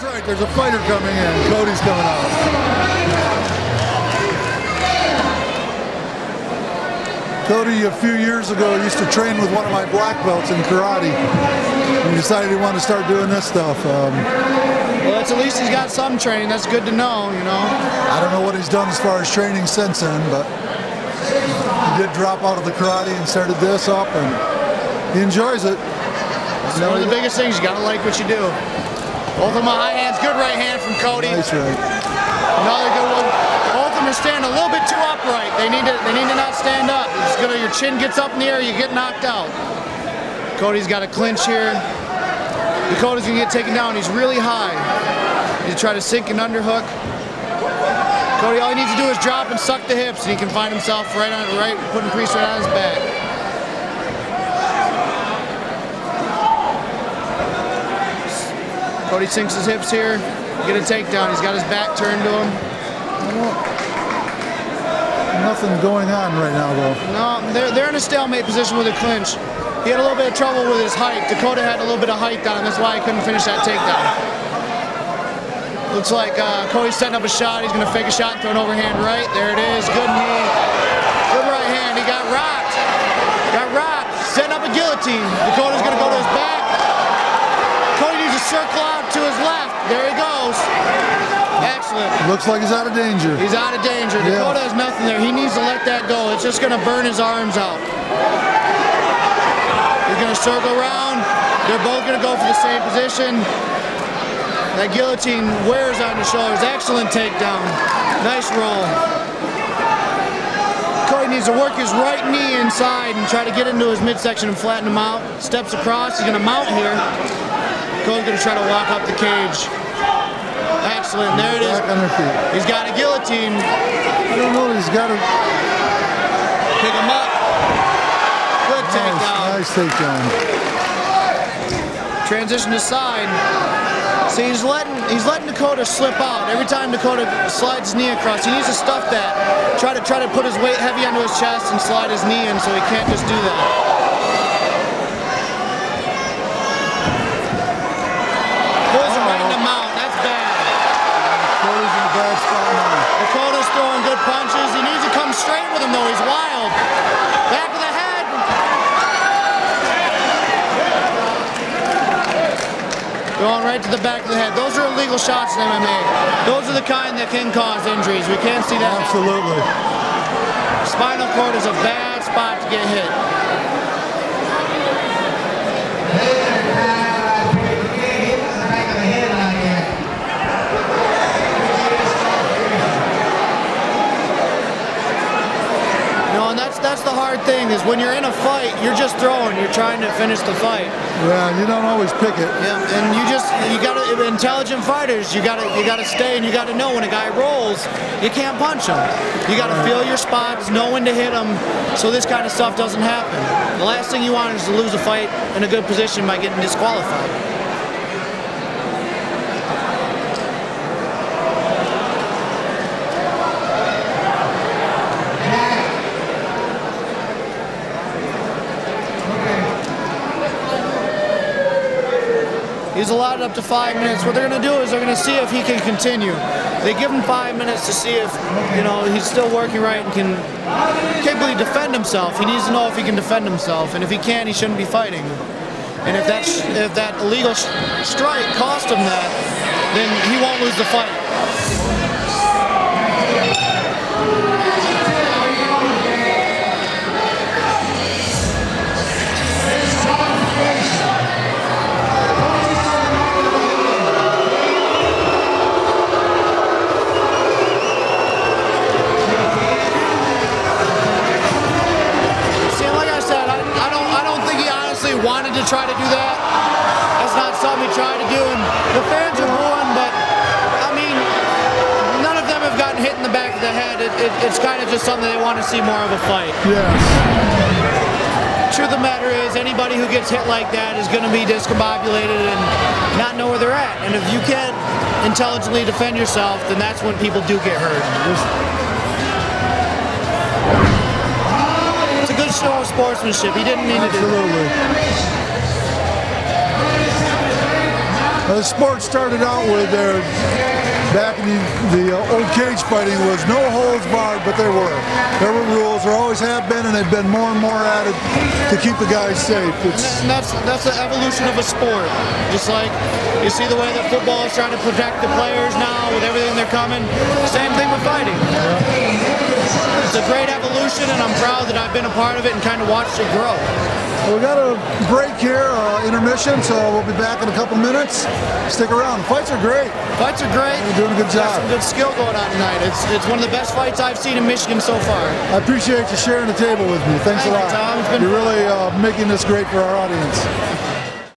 That's right, there's a fighter coming in. Cody's coming out. Cody, a few years ago, used to train with one of my black belts in karate. He decided he wanted to start doing this stuff. Well, that's at least he's got some training. That's good to know, you know. I don't know what he's done as far as training since then, but he did drop out of the karate and started this up, and he enjoys it. It's one of the biggest things. You got to like what you do. Both of them high hands. Good right hand from Cody. Nice right. Another good one. Both of them are standing a little bit too upright. They need to not stand up. It's gonna, your chin gets up in the air, you get knocked out. Cody's got a clinch here. Dakota's gonna get taken down. He's really high. He's try to sink an underhook. Cody, all he needs to do is drop and suck the hips, and he can find himself putting Priest right on his back. Cody sinks his hips here. Get a takedown. He's got his back turned to him. Nothing going on right now, though. No, they're in a stalemate position with a clinch. He had a little bit of trouble with his height. Dakota had a little bit of height on him. That's why he couldn't finish that takedown. Looks like Cody's setting up a shot. He's going to fake a shot and throw an overhand right. There it is. Good knee. Good right hand. He got rocked. Got rocked. Setting up a guillotine. Dakota's going to go to his back. Cody needs to circle out to his left. There he goes. Excellent. Looks like he's out of danger. He's out of danger. Dakota has nothing there. He needs to let that go. It's just going to burn his arms out. He's going to circle around. They're both going to go for the same position. That guillotine wears on the shoulders. Excellent takedown. Nice roll. Cody needs to work his right knee inside and try to get into his midsection and flatten him out. Steps across. He's going to mount here. Cody's going to try to walk up the cage. Excellent. There it is. Back on their feet. He's got a guillotine. I don't know. He's got to pick him up. Good takedown. Nice takedown. Transition to side. See, he's letting Dakota slip out. Every time Dakota slides his knee across, he needs to stuff that. Try to put his weight heavy onto his chest and slide his knee in, so he can't just do that. Pulls him right in the mount. That's bad. Dakota's in a bad spot now. Dakota's throwing good punches. He needs to come straight with him, though. He's wild. Back of the head. Going right to the back of the head. Those are illegal shots in MMA. Those are the kind that can cause injuries. We can't see that. Absolutely. Spinal cord is a bad spot to get hit. That's the hard thing, is when you're in a fight, you're just throwing, you're trying to finish the fight. Yeah, you don't always pick it. Yeah, and you gotta, intelligent fighters, you gotta stay, and you gotta know when a guy rolls, you can't punch him. You gotta feel your spots, know when to hit him, so this kind of stuff doesn't happen. The last thing you want is to lose a fight in a good position by getting disqualified. He's allotted up to 5 minutes. What they're going to do is they're going to see if he can continue. They give him 5 minutes to see if, you know, he's still working right and can capably defend himself. He needs to know if he can defend himself, and if he can, he shouldn't be fighting. And if that illegal strike cost him that, then he won't lose the fight. Wanted to try to do that. That's not something he tried to do, and the fans are booing, but I mean, none of them have gotten hit in the back of the head. It's kind of just something they want to see more of a fight. Yes. Truth of the matter is, anybody who gets hit like that is going to be discombobulated and not know where they're at. And if you can't intelligently defend yourself, then that's when people do get hurt. It's a good show of sportsmanship. He didn't mean to do that. Absolutely. The sport started out with back in the old cage fighting was no holds barred, but there were rules. There always have been, and they've been more and more added to keep the guys safe. And that's the evolution of a sport. Just like you see the way that football is trying to protect the players now with everything they're coming. Same thing with fighting. It's a great evolution, and I'm proud that I've been a part of it and kind of watched it grow. Well, we got a break here, intermission, so we'll be back in a couple minutes. Stick around. The fights are great. Fights are great. You're doing a good job. Got some good skill going on tonight. It's one of the best fights I've seen in Michigan so far. I appreciate you sharing the table with me. Thanks a lot. Tom. You're really making this great for our audience.